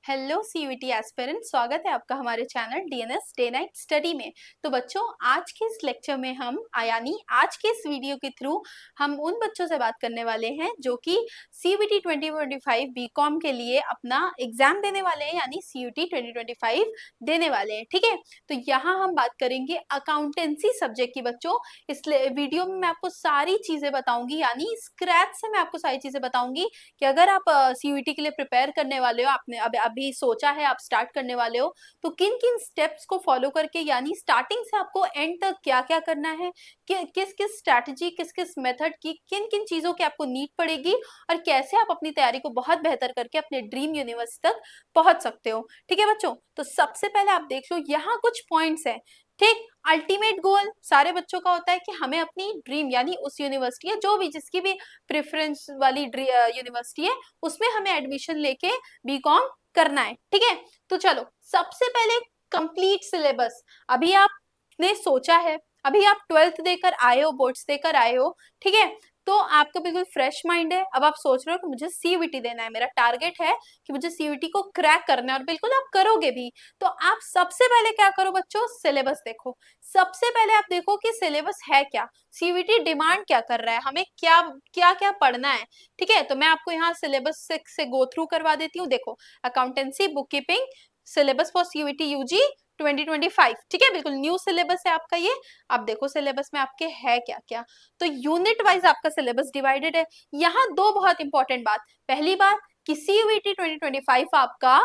Hello CUET aspirant, स्वागत है आपका हमारे channel DNS day night study में। तो बच्चों, आज के इस लेक्चर में हम यानी आज के इस वीडियो के थ्रू हम उन बच्चों से बात करने वाले हैं जो कि सीयूईटी 2025 बीकॉम के लिए अपना एग्जाम देने वाले हैं, यानी सीयूईटी 2025 देने वाले हैं। ठीक है, तो यहाँ हम बात करेंगे अकाउंटेंसी सब्जेक्ट की। बच्चों, इस वीडियो में मैं आपको सारी चीजें बताऊंगी, यानी स्क्रैच से मैं आपको सारी चीजें बताऊंगी कि अगर आप सीयूईटी के लिए प्रिपेयर करने वाले हो, आपने अभी सोचा है आप स्टार्ट करने वाले हो, तो किन किन स्टेप्स को फॉलो करके, यानी स्टार्टिंग से आपको एंड तक क्या क्या करना है, किस किस स्ट्रैटेजी, किस किस मेथड की किन किन चीजों की आपको नीड पड़ेगी और कैसे आप अपनी तैयारी को बहुत बेहतर करके अपने ड्रीम यूनिवर्सिटी तक पहुंच सकते हो। ठीक है बच्चों, तो सबसे पहले आप देख लो, यहाँ कुछ पॉइंट्स हैं। ठीक, अल्टीमेट गोल सारे बच्चों का होता है कि हमें अपनी ड्रीम यानी उस यूनिवर्सिटी है जो भी जिसकी भी प्रेफरेंस वाली यूनिवर्सिटी है उसमें हमें एडमिशन लेके बीकॉम करना है। ठीक है, तो चलो सबसे पहले कंप्लीट सिलेबस। अभी आपने सोचा है, अभी आप 12th देकर आए हो, बोर्ड्स देकर आए हो, ठीक है, तो आपका बिल्कुल फ्रेश माइंड है। अब आप सोच रहे हो कि मुझे सीयूईटी देना है, मेरा टारगेट है कि मुझे सीयूईटी को क्रैक करना है, और बिल्कुल आप करोगे भी। तो आप सबसे पहले क्या करो बच्चों, सिलेबस देखो। सबसे पहले आप देखो कि सिलेबस है क्या, सीयूईटी डिमांड क्या कर रहा है, हमें क्या क्या क्या पढ़ना है। ठीक है, तो मैं आपको यहाँ सिलेबस से गो थ्रू करवा देती हूँ। देखो, accountancy book keeping syllabus for CUET UG 2025। ठीक है, बिल्कुल न्यू सिलेबस है आपका ये। आप देखो सिलेबस में आपके है क्या क्या। तो यूनिट वाइज आपका सिलेबस डिवाइडेड है। यहाँ दो बहुत इंपॉर्टेंट बात। पहली बात कि सीयूईटी 2025 आपका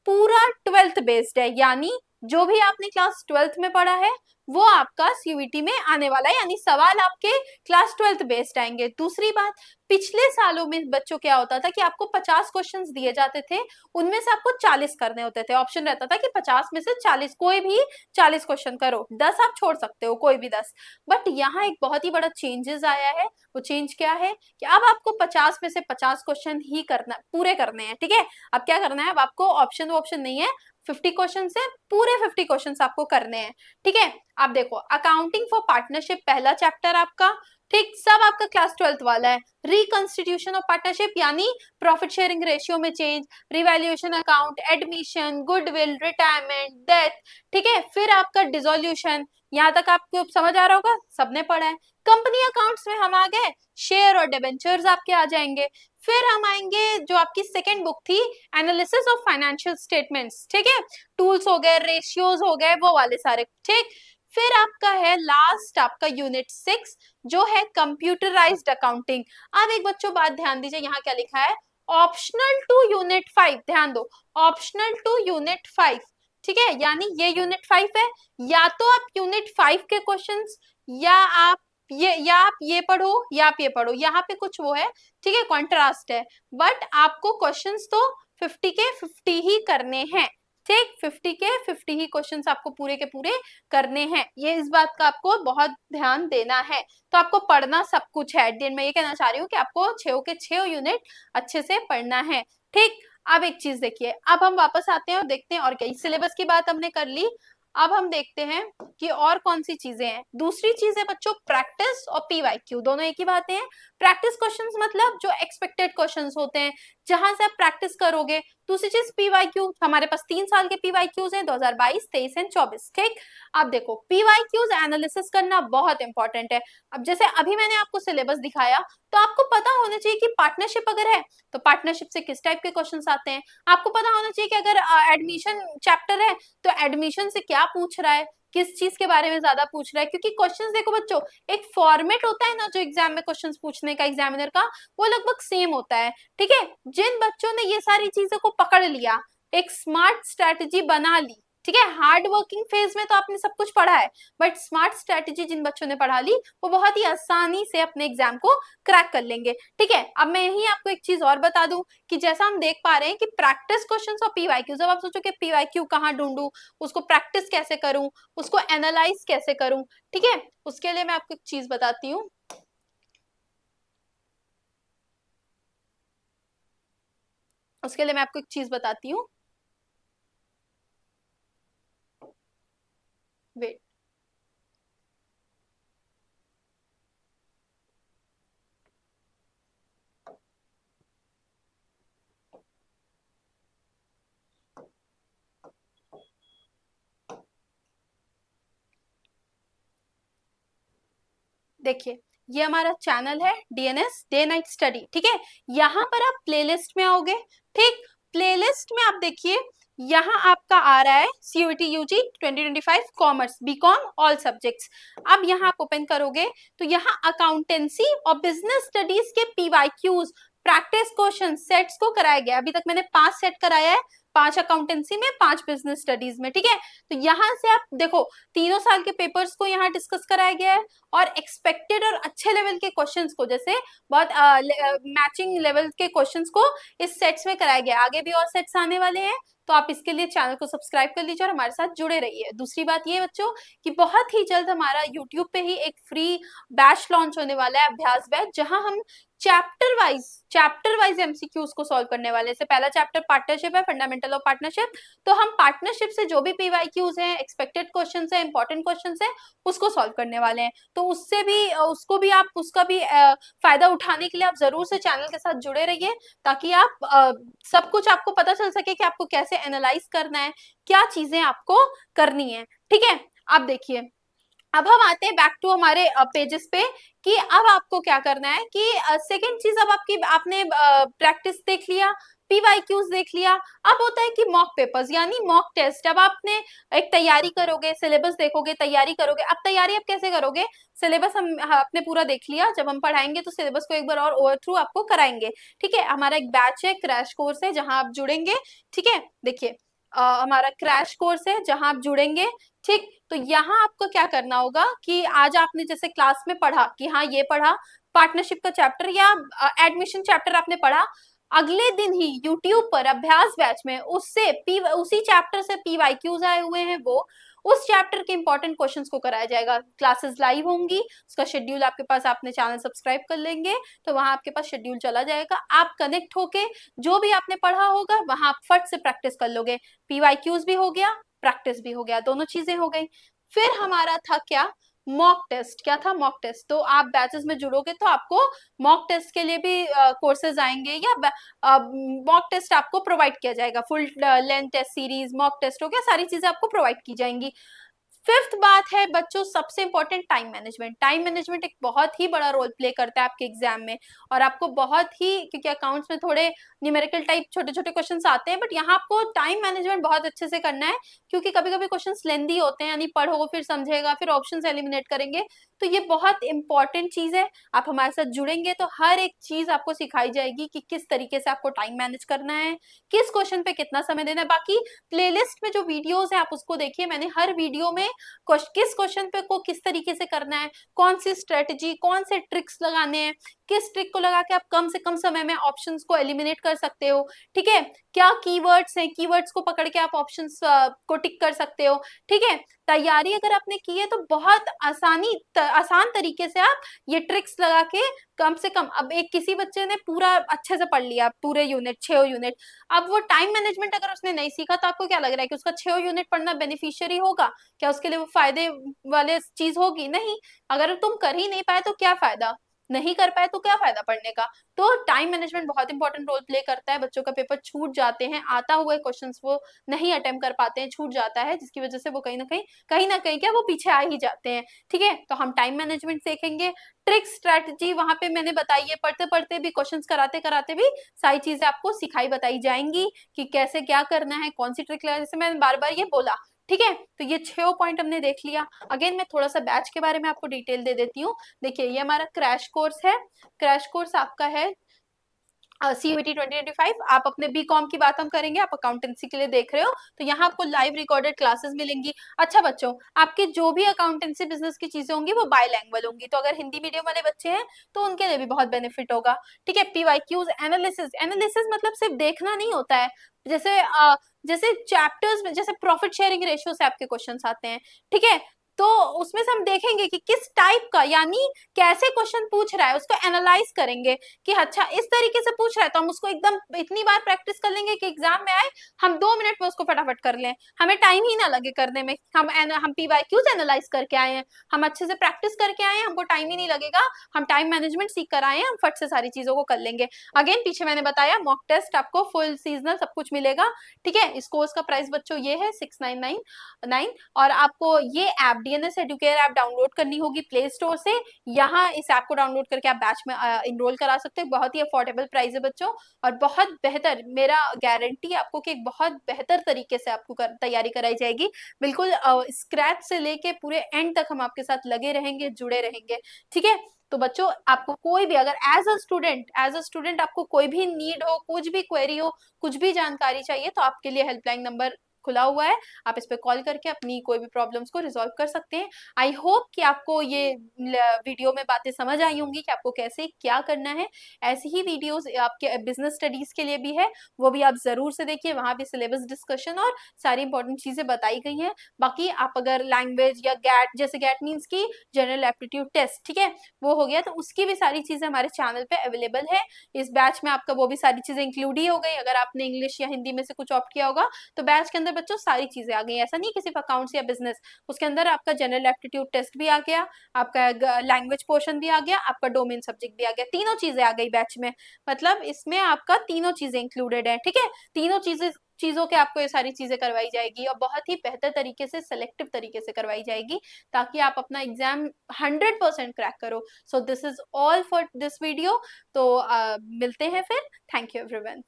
पूरा 12th बेस्ड है, यानी जो भी आपने क्लास 12th में पढ़ा है वो आपका सीयूईटी में आने वाला है, यानी सवाल आपके क्लास 12th बेस्ड आएंगे। दूसरी बात, पिछले सालों में बच्चों क्या होता था कि आपको 50 क्वेश्चंस दिए जाते थे, उनमें से आपको 40 करने होते थे। ऑप्शन रहता था कि 50 में से 40, कोई भी 40 क्वेश्चन करो, 10 आप छोड़ सकते हो, कोई भी 10। बट यहाँ एक बहुत ही बड़ा चेंजेस आया है। वो चेंज क्या है कि अब आपको 50 में से 50 क्वेश्चन ही करना पूरे करने हैं। ठीक है, अब क्या करना है, अब आपको ऑप्शन नहीं है, 50 क्वेश्चन से पूरे 50 क्वेश्चन आपको करने हैं। ठीक है, आप देखो अकाउंटिंग फॉर पार्टनरशिप पहला चैप्टर आपका, ठीक, सब आपका क्लास 12th वाला है। रिकंस्टिट्यूशन ऑफ पार्टनरशिप यानी प्रॉफिट शेयरिंग रेशियो में change, revaluation account, admission, goodwill, retirement, death. ठीक है, फिर आपका डिसोल्यूशन। यहाँ तक आपको समझ आ रहा होगा, सबने पढ़ा है। कंपनी अकाउंट्स में हम आ गए, शेयर और डिबेंचर्स आपके आ जाएंगे। फिर हम आएंगे जो आपकी सेकेंड बुक थी, एनालिसिस ऑफ फाइनेंशियल स्टेटमेंट्स। ठीक है, टूल्स हो गए, रेशियोज हो गए, वो वाले सारे। ठीक, फिर आपका है लास्ट आपका यूनिट 6 जो है कंप्यूटराइज्ड अकाउंटिंग। अब एक बच्चों बात ध्यान दीजिए, यहाँ क्या लिखा है, ऑप्शनल टू यूनिट 5। ध्यान दो, ऑप्शनल टू यूनिट 5। ठीक है, यानी ये यूनिट 5 है, या तो आप यूनिट 5 के क्वेश्चंस, या आप ये पढ़ो या आप ये पढ़ो, यहाँ पे कुछ वो है। ठीक है, कॉन्ट्रास्ट है, बट आपको क्वेश्चंस तो 50 के 50 ही करने हैं। ठीक, 50 के 50 ही क्वेश्चंस आपको पूरे के पूरे करने हैं, ये इस बात का आपको बहुत ध्यान देना है। तो आपको पढ़ना सब कुछ है। एट मैं ये कहना चाह रही हूँ कि आपको 6 के 6 यूनिट अच्छे से पढ़ना है। ठीक, अब एक चीज देखिए, अब हम वापस आते हैं और देखते हैं और क्या। सिलेबस की बात हमने कर ली, अब हम देखते हैं कि और कौन सी चीजें हैं। दूसरी चीज है बच्चों प्रैक्टिस और पीवाईक्यू, दोनों एक ही बातें हैं। प्रैक्टिस क्वेश्चंस मतलब जो एक्सपेक्टेड क्वेश्चंस होते हैं, जहां से आप प्रैक्टिस करोगे। दूसरी चीज पीवाईक्यू, हमारे पास 3 साल के पीवाईक्यूज हैं, 2022, 23 एंड 24। ठीक, अब देखो पीवाईक्यूज एनालिसिस करना बहुत इंपॉर्टेंट है। अब जैसे अभी मैंने आपको सिलेबस दिखाया, तो आपको पता होना चाहिए कि पार्टनरशिप अगर है तो पार्टनरशिप से किस टाइप के क्वेश्चंस आते हैं। आपको पता होना चाहिए कि अगर एडमिशन चैप्टर है तो एडमिशन से क्या पूछ रहा है, किस चीज के बारे में ज्यादा पूछ रहा है। क्योंकि क्वेश्चंस देखो बच्चों, एक फॉर्मेट होता है ना जो एग्जाम में क्वेश्चंस पूछने का एग्जामिनर का, वो लगभग सेम होता है। ठीक है, जिन बच्चों ने ये सारी चीजों को पकड़ लिया, एक स्मार्ट स्ट्रेटेजी बना ली। ठीक है, हार्ड वर्किंग फेज में तो आपने सब कुछ पढ़ा है, बट स्मार्ट स्ट्रेटेजी जिन बच्चों ने पढ़ा ली वो बहुत ही आसानी से अपने एग्जाम को क्रैक कर लेंगे। ठीक है, अब मैं यही आपको एक चीज और बता दूं कि जैसा हम देख पा रहे हैं कि प्रैक्टिस क्वेश्चंस और पीवाईक्यू, जब आप सोचो कि पीवाईक्यू कहाँ ढूंढूं, उसको प्रैक्टिस कैसे करूं, उसको एनालाइज कैसे करूं। ठीक है, उसके लिए मैं आपको एक चीज बताती हूँ। उसके लिए मैं आपको एक चीज बताती हूँ, वेट। देखिए ये हमारा चैनल है डीएनएस डे नाइट स्टडी, ठीक है। यहाँ पर आप प्लेलिस्ट में आओगे, ठीक। प्लेलिस्ट में आप देखिए यहाँ आपका आ रहा है CUET UG 2025 commerce BCom all subjects. अब यहाँ आप ओपन करोगे तो यहाँ अकाउंटेंसी और बिजनेस स्टडीज के PYQs प्रैक्टिस क्वेश्चन सेट्स को कराया गया। अभी तक मैंने 5 सेट कराया है, 5 अकाउंटेंसी में, 5 बिजनेस स्टडीज में, ठीक है। तो यहाँ से आप देखो तीनों साल के पेपर्स को यहाँ डिस्कस कराया गया है और एक्सपेक्टेड और अच्छे लेवल के क्वेश्चंस को, जैसे बहुत मैचिंग लेवल के क्वेश्चंस को इस सेट्स में कराया गया है। आगे भी और सेट्स आने वाले हैं, तो आप इसके लिए चैनल को सब्सक्राइब कर लीजिए और हमारे साथ जुड़े रहिए। दूसरी बात ये बच्चों कि बहुत ही जल्द हमारा यूट्यूब पे ही एक फ्री बैच लॉन्च होने वाला है, अभ्यास बैच, जहां हम चैप्टर वाइज एमसीक्यूज को सॉल्व करने वाले हैं। जैसे पहला चैप्टर पार्टनरशिप है, फंडामेंटल ऑफ पार्टनरशिप, तो हम पार्टनरशिप से जो भी पीवाईक्यूज हैं, एक्सपेक्टेड क्वेश्चंस है, इंपॉर्टेंट क्वेश्चंस है, उसको सॉल्व करने वाले हैं। तो उसका भी फायदा उठाने के लिए आप जरूर से चैनल के साथ जुड़े रहिए, ताकि आप सब कुछ आपको पता चल सके कि आपको कैसे एनालाइज करना है, क्या चीजें आपको करनी है, ठीक है। अब देखिए, अब हम आते हैं बैक टू हमारे पेजेस पे कि अब आपको क्या करना है कि सेकंड चीज, अब आपने प्रैक्टिस देख लिया, पीवाईक्यूज देख लिया, अब होता है कि मॉक पेपर्स यानी मॉक टेस्ट। अब आपने एक तैयारी करोगे, सिलेबस देखोगे, तैयारी करोगे। अब तैयारी आप कैसे करोगे? सिलेबस आपने पूरा देख लिया, जब हम पढ़ाएंगे तो सिलेबस को एक बार और ओवर थ्रू आपको कराएंगे, ठीक है। हमारा एक बैच है, क्रैश कोर्स है, जहां आप जुड़ेंगे, ठीक है। देखिए हमारा क्रैश कोर्स है जहां आप जुड़ेंगे, ठीक। तो यहाँ आपको क्या करना होगा कि आज आपने जैसे क्लास में पढ़ा कि हाँ ये पढ़ा पार्टनरशिप का चैप्टर या एडमिशन चैप्टर आपने पढ़ा, अगले दिन ही यूट्यूब पर अभ्यास बैच में उसी चैप्टर से पीवाईक्यूज आए हुए हैं, वो उस चैप्टर के इंपॉर्टेंट क्वेश्चंस को कराया जाएगा। क्लासेस लाइव होंगी, उसका शेड्यूल आपके पास, आपने चैनल सब्सक्राइब कर लेंगे तो वहां आपके पास शेड्यूल चला जाएगा। आप कनेक्ट होके जो भी आपने पढ़ा होगा वहां आप फट से प्रैक्टिस कर लोगे। पीवाईक्यूज भी हो गया, प्रैक्टिस भी हो गया, दोनों चीजें हो गई। फिर हमारा था क्या? Mock test. क्या था? Mock test. तो आप बैचेस में जुड़ोगे तो आपको मॉक टेस्ट के लिए भी कोर्सेज आएंगे, या मॉक टेस्ट आपको प्रोवाइड किया जाएगा। Full length test series, mock test हो गया, सारी चीजें आपको प्रोवाइड की जाएंगी। फिफ्थ बात है बच्चों, सबसे important time management. Time management एक बहुत ही बड़ा रोल प्ले करता है आपके एग्जाम में, और आपको बहुत ही, क्योंकि अकाउंट्स में थोड़े न्यूमेरिकल टाइप छोटे छोटे क्वेश्चंस आते हैं, बट यहाँ आपको टाइम मैनेजमेंट बहुत अच्छे से करना है, क्योंकि कभी कभी क्वेश्चंस लेंदी होते हैं, यानी पढ़ो फिर समझेगा फिर ऑप्शंस एलिमिनेट करेंगे, तो ये बहुत इंपॉर्टेंट चीज है। आप हमारे साथ जुड़ेंगे तो हर एक चीज आपको सिखाई जाएगी कि किस तरीके से आपको टाइम मैनेज करना है, किस क्वेश्चन पे कितना समय देना है। बाकी प्लेलिस्ट में जो वीडियोस है आप उसको देखिए, मैंने हर वीडियो में किस क्वेश्चन पे को किस तरीके से करना है, कौन सी स्ट्रेटजी, कौन से ट्रिक्स लगाने हैं, किस ट्रिक को लगा के आप कम से कम समय में ऑप्शंस को एलिमिनेट कर सकते हो, ठीक है। क्या कीवर्ड्स हैं, कीवर्ड्स को पकड़ के आप ऑप्शंस को टिक कर सकते हो, ठीक है। तैयारी अगर आपने की है तो बहुत आसान तरीके से आप ये ट्रिक्स लगा के कम से कम, अब एक किसी बच्चे ने पूरा अच्छे से पढ़ लिया पूरे यूनिट 6 यूनिट, अब वो टाइम मैनेजमेंट अगर उसने नहीं सीखा तो आपको क्या लग रहा है कि उसका 6 यूनिट पढ़ना बेनिफिशियरी होगा? क्या उसके लिए वो फायदे वाले चीज होगी? नहीं। अगर तुम कर ही नहीं पाए तो क्या फायदा, नहीं कर पाए तो क्या फायदा पढ़ने का। तो टाइम मैनेजमेंट बहुत इंपॉर्टेंट रोल प्ले करता है। बच्चों का पेपर छूट जाते हैं, आता हुआ क्वेश्चंस वो नहीं अटेम्प्ट कर पाते हैं, छूट जाता है, जिसकी वजह से वो कहीं ना कहीं क्या वो पीछे आ ही जाते हैं, ठीक है। तो हम टाइम मैनेजमेंट सीखेंगे, ट्रिक स्ट्रेटजी वहां पे मैंने बताई है, पढ़ते पढ़ते भी, क्वेश्चंस कराते कराते भी सारी चीजें आपको सिखाई बताई जाएंगी कि कैसे क्या करना है, कौन सी ट्रिक लगा, जैसे मैंने बार बार ये बोला, ठीक है। तो ये 6 पॉइंट हमने देख लिया। अगेन मैं थोड़ा सा बैच के बारे में आपको डिटेल दे देती हूँ। देखिए ये हमारा क्रैश कोर्स है, क्रैश कोर्स आपका है CUET 2025। आप अपने बीकॉम की बात हम करेंगे, आप अकाउंटेंसी के लिए देख रहे हो, तो यहाँ आपको लाइव रिकॉर्डेड क्लासेस मिलेंगी। अच्छा बच्चों, आपके जो भी अकाउंटेंसी बिजनेस की चीजें होंगी वो बायलैंग्वेज होंगी, तो अगर हिंदी मीडियम वाले बच्चे हैं तो उनके लिए भी बहुत बेनिफिट होगा, ठीक है। पीवाईक्यूज, एनालिसिस मतलब सिर्फ देखना नहीं होता है, जैसे चैप्टर्स में जैसे प्रॉफिट शेयरिंग रेशियो से आपके क्वेश्चंस आते हैं, ठीक है। तो उसमें से हम देखेंगे कि किस टाइप का, यानी कैसे क्वेश्चन पूछ रहा है, उसको एनालाइज करेंगे कि अच्छा इस तरीके से पूछ रहा है तो हम उसको एकदम इतनी बार प्रैक्टिस कर लेंगे कि एग्जाम में आए हम 2 मिनट में उसको फटाफट कर लें, हमें टाइम ही ना लगे करने में। हम PYQs एनालाइज करके आए हैं, हम अच्छे से प्रैक्टिस करके आए हैं, हमको टाइम ही नहीं लगेगा, हम टाइम मैनेजमेंट सीख कर आए हैं, हम फट से सारी चीजों को कर लेंगे। अगेन पीछे मैंने बताया मॉक टेस्ट आपको फुल सीजनल सब कुछ मिलेगा, ठीक है। इस कोर्स का प्राइस बच्चों ये है 6999, और आपको ये app DNS Educare app download करनी होगी प्ले स्टोर से। यहाँ इस ऐप को डाउनलोड करके आप बैच में इनरोल करा सकते हैं। बहुत ही अफोर्डेबल प्राइस है बच्चों, और बहुत बेहतर, मेरा गारंटी आपको कि एक बहुत बेहतर तरीके से आपको तैयारी कराई जाएगी। बिल्कुल स्क्रैच से लेके पूरे एंड तक हम आपके साथ लगे रहेंगे, जुड़े रहेंगे, ठीक है। तो बच्चों आपको कोई भी अगर एज अ स्टूडेंट आपको कोई भी नीड हो, कुछ भी क्वेरी हो, कुछ भी जानकारी चाहिए, तो आपके लिए हेल्पलाइन नंबर खुला हुआ है, आप इस पे कॉल करके अपनी कोई भी प्रॉब्लम्स को रिजॉल्व कर सकते हैं। आई होप कि आपको ये वीडियो में बातें समझ आई होंगी कि आपको कैसे क्या करना है। ऐसी ही वीडियोस आपके बिजनेस स्टडीज के लिए भी है, वो भी आप जरूर से देखिए, वहां भी सिलेबस डिस्कशन और सारी इंपॉर्टेंट चीजें बताई गई हैं। बाकी आप अगर लैंग्वेज या गैट, जैसे गैट मीन्स की जनरल एप्टीट्यूड टेस्ट, ठीक है, वो हो गया, तो उसकी भी सारी चीजें हमारे चैनल पे अवेलेबल है। इस बैच में आपका वो भी सारी चीजें इंक्लूड ही हो गई। अगर आपने इंग्लिश या हिंदी में से कुछ ऑप्ट किया होगा तो बैच के अंदर बच्चों सारी चीजें आ गई। ऐसा नहीं कि सिर्फ अकाउंट्स या बिजनेस, उसके अंदर आपका जनरल एप्टीट्यूड टेस्ट भी आ गया, आपका लैंग्वेज पोर्शन भी आ गया, आपका डोमेन सब्जेक्ट भी आ गया, तीनों चीजें आ गई बैच में। मतलब इसमें आपका तीनों चीजें इंक्लूडेड है, ठीक है। तीनों चीजों के आपको ये सारी चीजें करवाई जाएगी, और बहुत ही बेहतर तरीके से, सिलेक्टिव तरीके से करवाई जाएगी, ताकि आप अपना एग्जाम 100% क्रैक करो। So this is all for this video. तो मिलते हैं फिर। Thank you everyone.